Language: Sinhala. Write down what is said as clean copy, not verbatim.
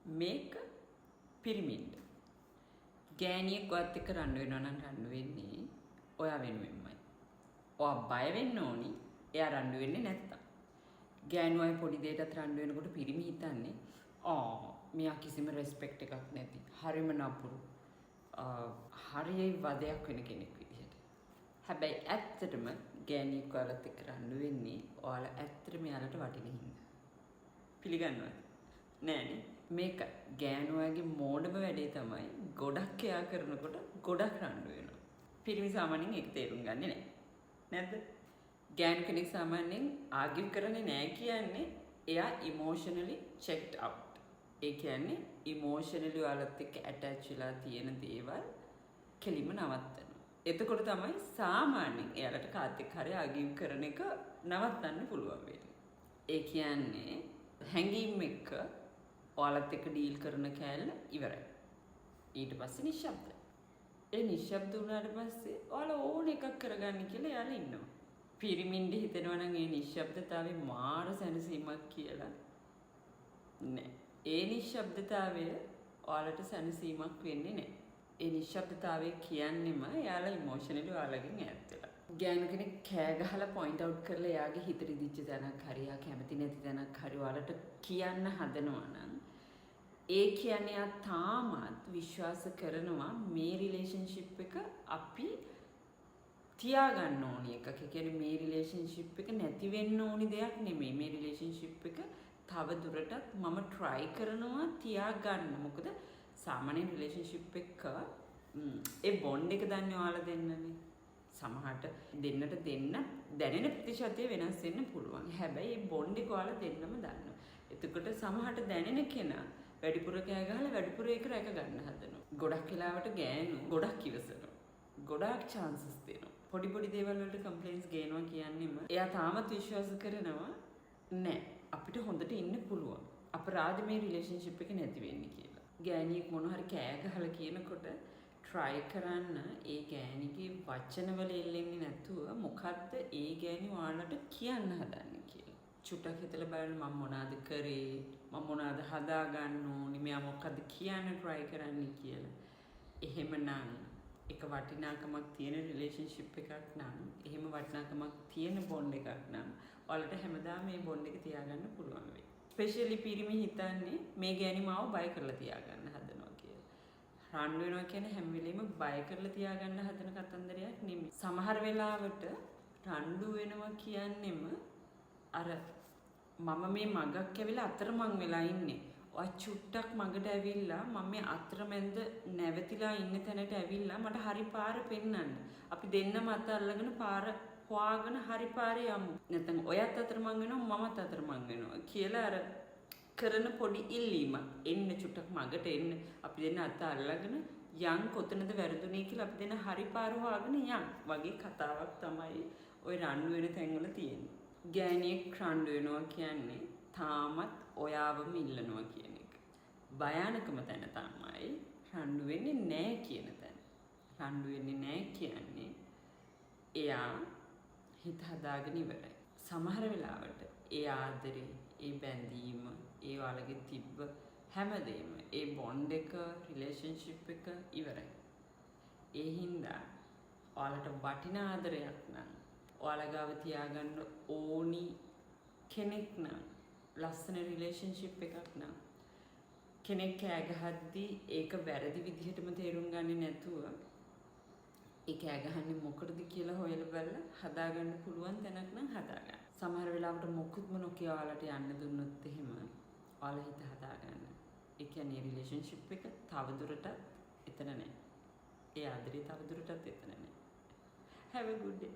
මේක පිරිමින්ට ගෑනියෙක් ඔයත් එක්ක රණ්ඩු වෙනවා නම් රණ්ඩු වෙන්නේ ඔයා වෙනුවෙන්මයි. ඔයා බය වෙන්න ඕනි එයා රණ්ඩු වෙන්නේ නැත්තම්. ගෑනුවයි පොඩි දෙයකටත් රණ්ඩු වෙනකොට පිරිමි හිතන්නේ මෙයා කිසිම රෙස්පෙක්ට් එකක් නැති. හරිම නපුරු. හරියයි වදයක් වෙන කෙනෙක් විදිහට. හැබැයි ඇත්තටම ගෑනියෙක් ඔයාලත් එක්ක රණ්ඩු වෙන්නේ ඔයාලා ඇත්තටම යාලට වටින හින්දා. පිළිගන්නවද? නෑනේ. මේක ගෑනුවගේ මෝඩම වැඩේ තමයි ගොඩක් එයා කරනකොට ගොඩක් රණ්ඩු වෙනවා. පිරිමි සාමාන්‍යයෙන් ඒක තේරුම් ගන්නේ නෑ. නැද්ද? ගෑනු කෙනෙක් සාමාන්‍යයෙන් ආගිව් කරන්නේ නෑ කියන්නේ එයා ඉමෝෂනලි චෙක්ඩ් අවුට්. ඒ කියන්නේ ඉමෝෂනලි ඔයාලත් එක්ක ඇටච් වෙලා තියෙන දේවල් කෙලිම නවත්තනවා. එතකොට තමයි සාමාන්‍යයෙන් එයාලට කාත් එක්ක හරි ආගිව් කරන එක නවත්තන්න පුළුවන් වෙන්නේ. ඒ කියන්නේ හැංගීම් එක්ක ඔයාලත් එක්ක ඩීල් කරන කෑල්ල ඉවරයි. ඊට පස්සේ නිශ්ශබ්ද. ඒ නිශ්ශබ්ද වුණාට පස්සේ ඔයාලා ඕන එකක් කරගන්න කියලා එයාලා ඉන්නවා. පිරිමින්ඩ හිතෙනවා නම් ඒ නිශ්ශබ්දතාවේ මාර සැනසීමක් කියලා නෑ. ඒ නිශ්ශබ්දතාවය ඔයාලට සැනසීමක් වෙන්නේ නෑ. ඒ නිශ්ශබ්දතාවය කියන්නෙම එයාලා ඉමෝෂනලි ඔයාලගෙන් ඈත් වෙලා. ගෑනු කෙනෙක් කෑ ගහලා පොයින්ට් අවුට් කරලා එයාගේ හිත රිදිච්ච තැනක් හරි එයා කැමති නැති තැනක් හරි ඔයාලට කියන්න හදනවා නම් ඒ කියන්නේ එයා තාමත් විශ්වාස කරනවා මේ රිලේෂන්ෂිප් එක අපි තියාගන්න ඕනි එකක්. ඒ කියන්නේ මේ රිලේෂන්ෂිප් එක නැති වෙන්න ඕනි දෙයක් නෙමෙයි. මේ රිලේෂන්ෂිප් එක තව දුරටත් මම try කරනවා තියාගන්න. මොකද සාමාන්‍ය රිලේෂන්ෂිප් එක ඒ බොන්ඩ් එක දන්නේ ඔයාලා දෙන්නනේ. සමහරට දෙන්නට දෙන්න දැනෙන ප්‍රතිශතය වෙනස් වෙන්න පුළුවන්. හැබැයි මේ බොන්ඩ් එක ඔයාලා දෙන්නම දන්නවා. එතකොට සමහරට දැනෙන කෙනා වැඩිපුර කෑ ගහලා වැඩිපුර ඒක රැක ගන්න හදනවා. ගොඩක් වෙලාවට ගෑනු ගොඩක් ඉවසනවා. ගොඩාක් chances දෙනවා. පොඩි පොඩි දේවල් වලට කම්ප්ලේන්ට්ස් ගේනවා කියන්නේම එයා තාමත් විශ්වාස කරනවා නෑ අපිට හොඳට ඉන්න පුළුවන්. අපරාධ මේ රිලේෂන්ෂිප් එක නැති වෙන්නේ කියලා. ගෑණියෙක් මොන හරි කෑ ගහලා කියනකොට try කරන්න ඒ ගෑණිගේ වචනවල එල්ලෙන්නේ නැතුව මොකද්ද ඒ ගෑණි ඔයාලට කියන්න හදන්නේ කියලා. චුට්ටක් හිතලා බලන්න මම මොනවාද කරේ මම මොනවාද හදාගන්න ඕනි මෙයා මොකද්ද කියන්න try කරන්නේ කියලා. එහෙමනම් එක වටිනාකමක් තියෙන රිලේෂන්ෂිප් එකක් නම් එහෙම වටිනාකමක් තියෙන බොන්ඩ් එකක් නම් ඔයාලට හැමදාම මේ බොන්ඩ් එක තියාගන්න පුළුවන් වෙයි. ස්පෙෂලි පිරිමි හිතන්නේ මේ ගෑණි මාව බය කරලා තියාගන්න හදනවා කියලා. රණ්ඩු වෙනවා කියන්නේ හැම වෙලෙම බය කරලා තියාගන්න හදන කතන්දරයක් නෙමෙයි. සමහර වෙලාවට රණ්ඩු වෙනවා කියන්නේම අර මම මේ මගක් ඇවිල්ලා අතරමං වෙලා ඉන්නේ. ඔය චුට්ටක් මගට ඇවිල්ලා මම මේ අතරමැද නැවතිලා ඉන්න තැනට ඇවිල්ලා මට හරි පාර පෙන්වන්න. අපි දෙන්නම අත අල්ලගෙන පාර හොයාගෙන හරි පාරේ යමු. නැත්නම් ඔයත් අතරමං වෙනවා මමත් අතරමං වෙනවා කියලා අර කරන පොඩි ඉල්ලීමක්. එන්න චුට්ටක් මගට එන්න. අපි දෙන්න අත අල්ලගෙන යන් කොතනද වැරදුනේ කියලා අපි දෙන්න හරි පාර හොයාගෙන යන් වගේ කතාවක් තමයි ওই රණ්ඩු වෙන තැන්වල තියෙන්නේ. ගෑණියෙක් රණ්ඩු වෙනවා කියන්නේ තාමත් ඔයාවම ඉල්ලනවා කියන එක. භයානකම තැන තමයි රණ්ඩු වෙන්නේ නැහැ කියන තැන. රණ්ඩු වෙන්නේ නැහැ කියන්නේ එයා හිත හදාගෙන ඉවරයි. සමහර වෙලාවට ඒ ආදරේ, ඒ බැඳීම, ඒ ඔයාලගේ තිබ්බ හැමදේම, ඒ බොන්ඩ් එක, රිලේෂන්ෂිප් එක ඉවරයි. ඒ හින්දා ඔයාලට වටිනා ආදරයක් නම් ඔයාලා ගාව තියාගන්න ඕනි කෙනෙක් නම් ලස්සන රිලේෂන්ෂිප් එකක් නම් කෙනෙක් කෑ ගහද්දී ඒක වැරදි විදිහටම තේරුම් ගන්නේ නැතුව ඒ කෑ ගහන්නේ මොකටද කියලා හොයලා බලලා හදාගන්න පුළුවන් තැනක් නම් හදාගන්න. සමහර වෙලාවට මොකුත්ම නොකිය ඔයාලට යන්න දුන්නොත් එහෙම ඔයාලා හිත හදාගන්න. ඒ කියන්නේ රිලේෂන්ෂිප් එක තවදුරටත් එතන නැහැ. ඒ ආදරේ තවදුරටත් එතන නැහැ. Have a good day.